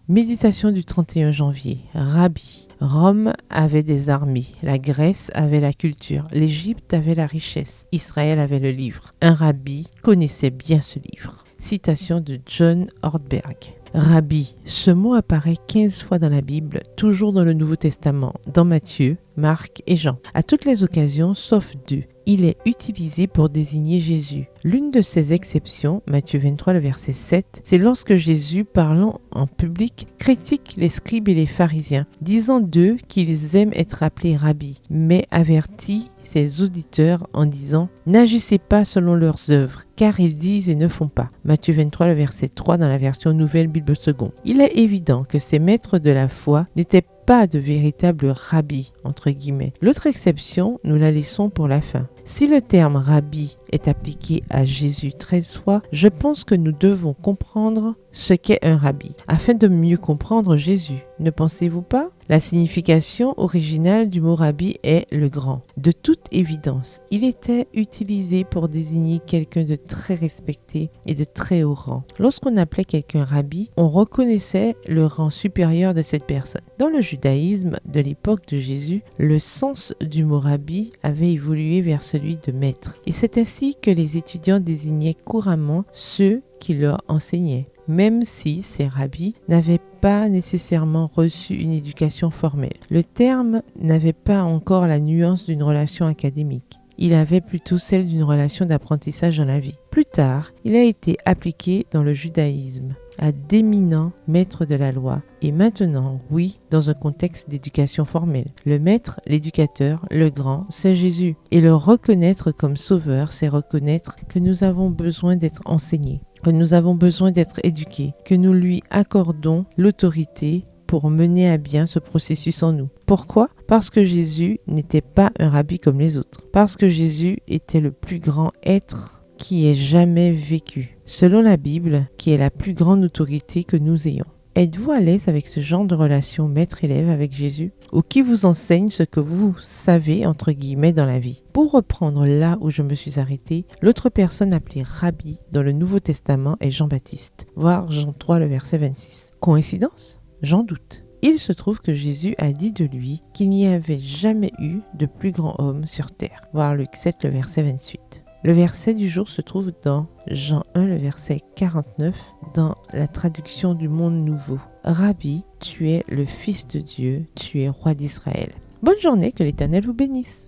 Méditation du 31 janvier. Rabbi. Rome avait des armées, la Grèce avait la culture, l'Égypte avait la richesse, Israël avait le livre. Un rabbi connaissait bien ce livre. Citation de John Ortberg. Rabbi, ce mot apparaît 15 fois dans la Bible, toujours dans le Nouveau Testament, dans Matthieu, Marc et Jean. À toutes les occasions, sauf deux, il est utilisé pour désigner Jésus. L'une de ces exceptions, Matthieu 23, le verset 7, c'est lorsque Jésus, parlant en public, critique les scribes et les pharisiens, disant d'eux qu'ils aiment être appelés rabbis, mais avertit ses auditeurs en disant « N'agissez pas selon leurs œuvres, car ils disent et ne font pas. » Matthieu 23, le verset 3 dans la version Nouvelle Bible Seconde. Il est évident que ces maîtres de la foi n'étaient pas de véritables rabbis, entre guillemets. L'autre exception, nous la laissons pour la fin. Si le terme rabbi est appliqué à Jésus 13 fois, je pense que nous devons comprendre ce qu'est un rabbi, afin de mieux comprendre Jésus. Ne pensez-vous pas ? La signification originale du mot rabbi est le grand. De toute évidence, il était utilisé pour désigner quelqu'un de très respecté et de très haut rang. Lorsqu'on appelait quelqu'un rabbi, on reconnaissait le rang supérieur de cette personne. Dans le judaïsme de l'époque de Jésus, le sens du mot rabbi avait évolué vers celui de maître. Et c'est ainsi que les étudiants désignaient couramment ceux qui leur enseignaient, même si ces rabbis n'avaient pas nécessairement reçu une éducation formelle. Le terme n'avait pas encore la nuance d'une relation académique. Il avait plutôt celle d'une relation d'apprentissage dans la vie. Plus tard, il a été appliqué dans le judaïsme à d'éminents maîtres de la loi et maintenant, oui, dans un contexte d'éducation formelle. Le maître, l'éducateur, le grand, c'est Jésus. Et le reconnaître comme sauveur, c'est reconnaître que nous avons besoin d'être enseignés, que nous avons besoin d'être éduqués, que nous lui accordons l'autorité pour mener à bien ce processus en nous. Pourquoi ? Parce que Jésus n'était pas un rabbi comme les autres. Parce que Jésus était le plus grand être qui ait jamais vécu, selon la Bible, qui est la plus grande autorité que nous ayons. Êtes-vous à l'aise avec ce genre de relation maître-élève avec Jésus ? Ou qui vous enseigne ce que vous savez, entre guillemets, dans la vie ? Pour reprendre là où je me suis arrêtée, l'autre personne appelée Rabbi dans le Nouveau Testament est Jean-Baptiste, voir Jean 3, le verset 26. Coïncidence ? J'en doute. Il se trouve que Jésus a dit de lui qu'il n'y avait jamais eu de plus grand homme sur terre, voir Luc 7, le verset 28. Le verset du jour se trouve dans Jean 1, le verset 49, dans la traduction du Monde Nouveau. Rabbi, tu es le Fils de Dieu, tu es roi d'Israël. Bonne journée, que l'Éternel vous bénisse.